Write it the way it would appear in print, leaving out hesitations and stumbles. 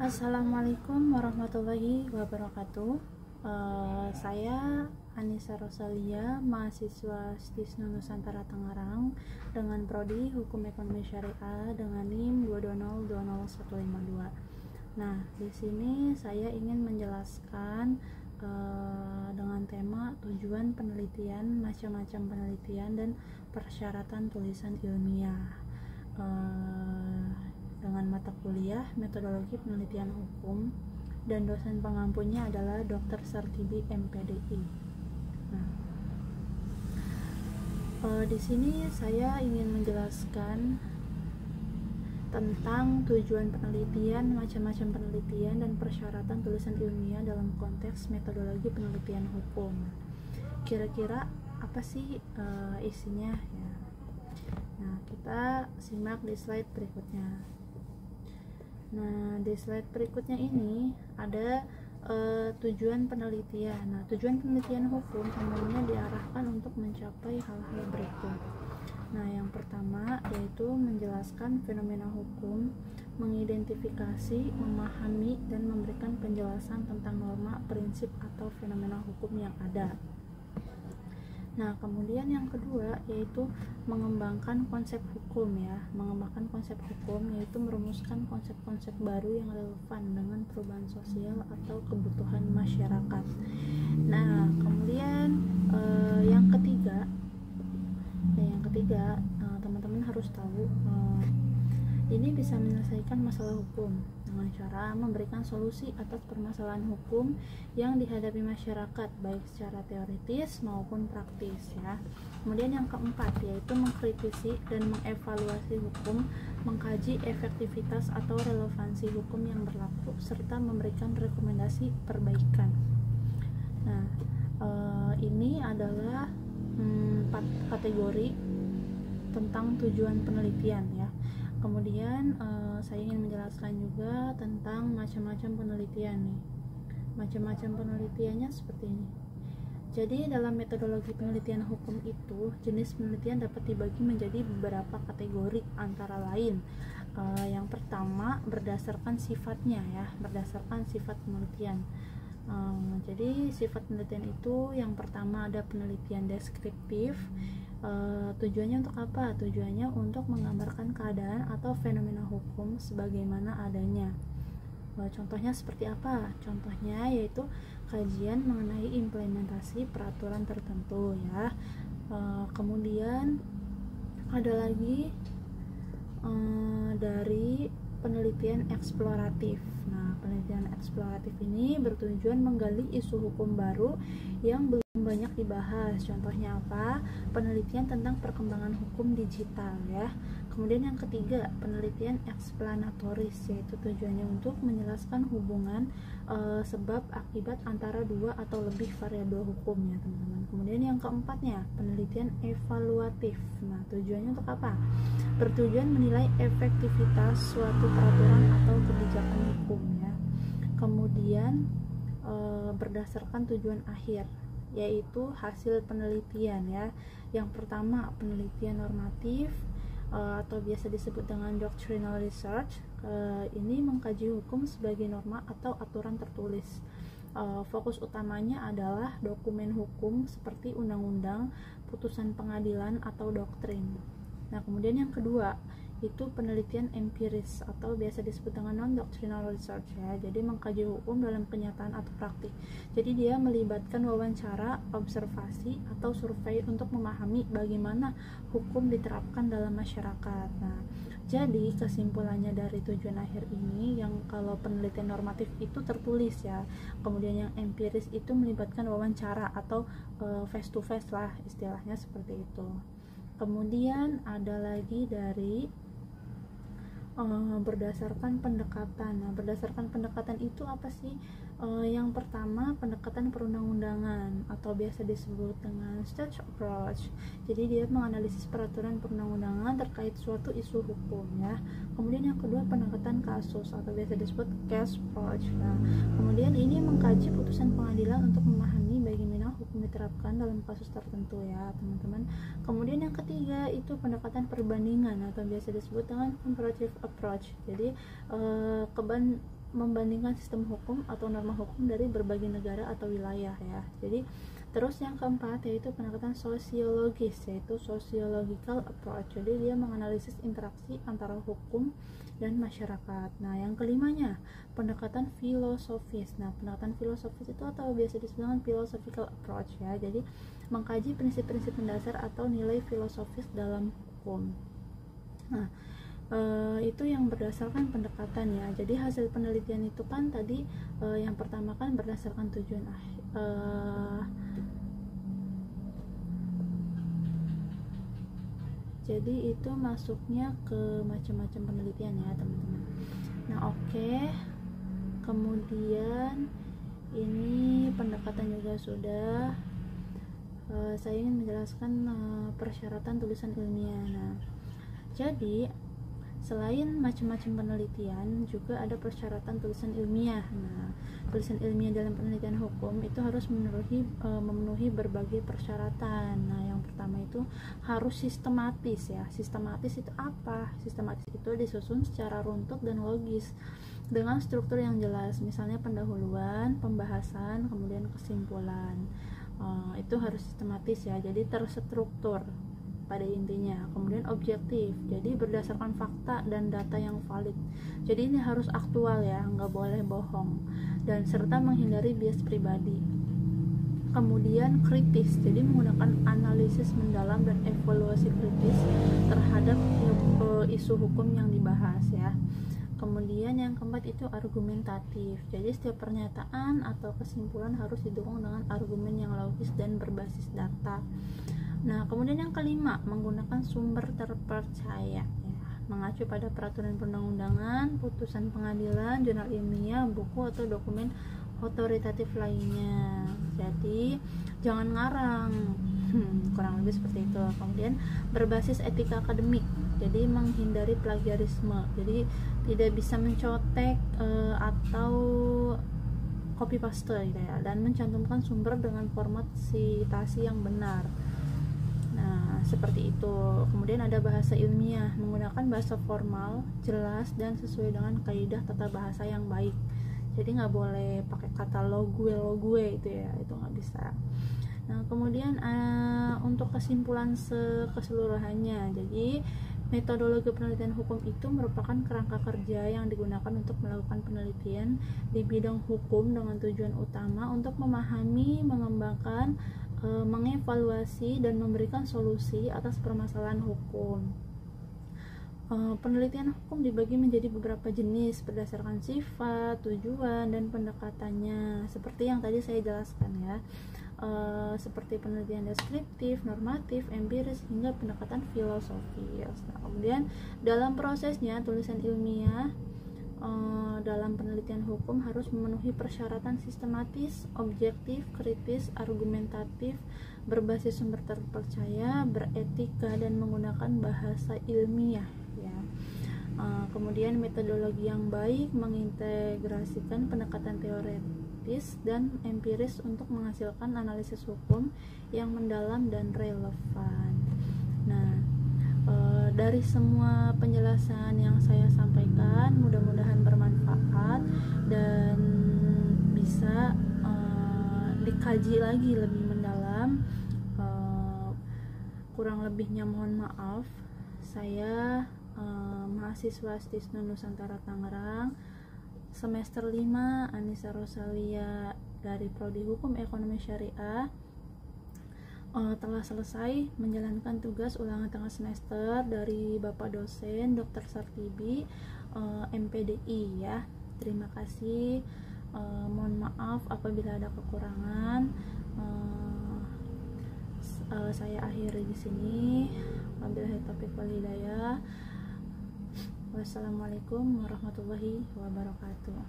Assalamualaikum warahmatullahi wabarakatuh. Saya Anissa Rosalia, mahasiswa Stisna Nusantara Tangerang dengan prodi Hukum Ekonomi Syariah dengan NIM 220202152. Nah, di sini saya ingin menjelaskan dengan tema tujuan penelitian, macam-macam penelitian dan persyaratan tulisan ilmiah. Dengan mata kuliah metodologi penelitian hukum, dan dosen pengampunya adalah Dr. Sartibi MPDI. Nah, di sini saya ingin menjelaskan tentang tujuan penelitian, macam-macam penelitian dan persyaratan tulisan ilmiah dalam konteks metodologi penelitian hukum. Kira-kira apa sih isinya ya? Nah, kita simak di slide berikutnya. Nah, di slide berikutnya ini ada tujuan penelitian. Nah, tujuan penelitian hukum umumnya diarahkan untuk mencapai hal-hal berikut. Nah, yang pertama yaitu menjelaskan fenomena hukum, mengidentifikasi, memahami, dan memberikan penjelasan tentang norma, prinsip, atau fenomena hukum yang ada. Nah, kemudian yang kedua yaitu mengembangkan konsep hukum ya. Mengembangkan konsep hukum yaitu merumuskan konsep-konsep baru yang relevan dengan perubahan sosial atau kebutuhan masyarakat. Nah, kemudian yang ketiga teman-teman harus tahu ini bisa menyelesaikan masalah hukum dengan cara memberikan solusi atas permasalahan hukum yang dihadapi masyarakat baik secara teoritis maupun praktis ya. Kemudian yang keempat yaitu mengkritisi dan mengevaluasi hukum, mengkaji efektivitas atau relevansi hukum yang berlaku serta memberikan rekomendasi perbaikan. Nah, ini adalah 4 kategori tentang tujuan penelitian ya. Kemudian saya ingin menjelaskan juga tentang macam-macam penelitian nih. Macam-macam penelitiannya seperti ini. Jadi dalam metodologi penelitian hukum itu, jenis penelitian dapat dibagi menjadi beberapa kategori antara lain. Yang pertama berdasarkan sifatnya ya, berdasarkan sifat penelitian. Jadi sifat penelitian itu yang pertama ada penelitian deskriptif. Tujuannya untuk apa? Tujuannya untuk menggambarkan keadaan atau fenomena hukum sebagaimana adanya. Contohnya seperti apa? Contohnya yaitu kajian mengenai implementasi peraturan tertentu ya. Kemudian ada lagi dari penelitian eksploratif. Nah, penelitian eksploratif ini bertujuan menggali isu hukum baru yang belum banyak dibahas. Contohnya apa? Penelitian tentang perkembangan hukum digital ya. Kemudian yang ketiga, penelitian eksplanatoris, yaitu tujuannya untuk menjelaskan hubungan sebab akibat antara dua atau lebih variabel hukum ya teman-teman. Kemudian yang keempatnya, penelitian evaluatif. Nah, tujuannya untuk apa? Bertujuan menilai efektivitas suatu peraturan atau kebijakan hukum ya. Kemudian berdasarkan tujuan akhir, yaitu hasil penelitian ya. Yang pertama penelitian normatif atau biasa disebut dengan doctrinal research. Ini mengkaji hukum sebagai norma atau aturan tertulis. Fokus utamanya adalah dokumen hukum seperti undang-undang, putusan pengadilan atau doktrin. Nah, kemudian yang kedua itu penelitian empiris atau biasa disebut dengan non-doctrinal research ya. Jadi mengkaji hukum dalam kenyataan atau praktik. Jadi dia melibatkan wawancara, observasi atau survei untuk memahami bagaimana hukum diterapkan dalam masyarakat. Nah, jadi kesimpulannya dari tujuan akhir ini, yang kalau penelitian normatif itu tertulis ya. Kemudian yang empiris itu melibatkan wawancara atau face to face lah istilahnya seperti itu. Kemudian ada lagi dari berdasarkan pendekatan. Nah, berdasarkan pendekatan itu apa sih? Yang pertama pendekatan perundang-undangan atau biasa disebut dengan stage approach. Jadi dia menganalisis peraturan perundang-undangan terkait suatu isu hukum ya. Kemudian yang kedua pendekatan kasus atau biasa disebut case approach. Nah, kemudian ini mengkaji putusan pengadilan untuk memahami bagaimana hukum diterapkan dalam kasus tertentu ya teman-teman. Kemudian yang ketiga itu pendekatan perbandingan atau biasa disebut dengan comparative approach. Jadi membandingkan sistem hukum atau norma hukum dari berbagai negara atau wilayah ya. Jadi terus yang keempat yaitu pendekatan sosiologis, yaitu sociological approach. Jadi dia menganalisis interaksi antara hukum dan masyarakat. Nah, yang kelimanya pendekatan filosofis. Nah, pendekatan filosofis itu atau biasa disebut dengan philosophical approach ya. Jadi mengkaji prinsip-prinsip mendasar atau nilai filosofis dalam hukum. Nah, itu yang berdasarkan pendekatan ya. Jadi hasil penelitian itu kan tadi yang pertama kan berdasarkan tujuan jadi itu masuknya ke macam-macam penelitian ya teman-teman. Nah oke. Kemudian ini pendekatan juga sudah. Saya ingin menjelaskan persyaratan tulisan ilmiah. Nah jadi selain macam-macam penelitian juga ada persyaratan tulisan ilmiah. Nah, tulisan ilmiah dalam penelitian hukum itu harus memenuhi berbagai persyaratan. Nah, yang pertama itu harus sistematis ya. Sistematis itu apa? Sistematis itu disusun secara runtut dan logis dengan struktur yang jelas. Misalnya pendahuluan, pembahasan, kemudian kesimpulan. Itu harus sistematis ya. Jadi terstruktur pada intinya. Kemudian objektif, jadi berdasarkan fakta dan data yang valid. Jadi ini harus aktual ya, nggak boleh bohong. Dan serta menghindari bias pribadi. Kemudian kritis, jadi menggunakan analisis mendalam dan evaluasi kritis terhadap isu hukum yang dibahas ya. Kemudian yang keempat itu argumentatif. Jadi setiap pernyataan atau kesimpulan harus didukung dengan argumen yang logis dan berbasis data. Nah, kemudian yang kelima, menggunakan sumber terpercaya ya, mengacu pada peraturan perundang-undangan, putusan pengadilan, jurnal ilmiah, buku atau dokumen otoritatif lainnya. Jadi, jangan ngarang. Kurang lebih seperti itu. Kemudian berbasis etika akademik. Jadi menghindari plagiarisme. Jadi tidak bisa mencontek atau copy paste gitu ya, dan mencantumkan sumber dengan format citasi yang benar. Nah, seperti itu. Kemudian ada bahasa ilmiah, menggunakan bahasa formal, jelas, dan sesuai dengan kaidah tata bahasa yang baik. Jadi nggak boleh pakai kata lo gue itu ya, itu nggak bisa. Nah, kemudian untuk kesimpulan keseluruhannya, jadi metodologi penelitian hukum itu merupakan kerangka kerja yang digunakan untuk melakukan penelitian di bidang hukum dengan tujuan utama untuk memahami, mengembangkan, mengevaluasi dan memberikan solusi atas permasalahan hukum. Penelitian hukum dibagi menjadi beberapa jenis berdasarkan sifat, tujuan, dan pendekatannya seperti yang tadi saya jelaskan ya, seperti penelitian deskriptif, normatif, empiris, hingga pendekatan filosofis. Nah, kemudian dalam prosesnya tulisan ilmiah dalam penelitian hukum harus memenuhi persyaratan sistematis, objektif, kritis, argumentatif, berbasis sumber terpercaya, beretika, dan menggunakan bahasa ilmiah ya. Kemudian metodologi yang baik mengintegrasikan pendekatan teoretis dan empiris untuk menghasilkan analisis hukum yang mendalam dan relevan. Nah, dari semua penjelasan yang saya sampaikan mudah-mudahan bermanfaat dan bisa dikaji lagi lebih mendalam. Kurang lebihnya mohon maaf. Saya mahasiswa Stisnu Nusantara Tangerang semester 5, Anissa Rosalia dari Prodi Hukum Ekonomi Syariah, telah selesai menjalankan tugas ulangan tengah semester dari Bapak dosen Dr. Sartibi, MPDI ya. Terima kasih. Mohon maaf apabila ada kekurangan. Saya akhiri di sini. Wabillahi taufiq wal hidayah. Wassalamualaikum warahmatullahi wabarakatuh.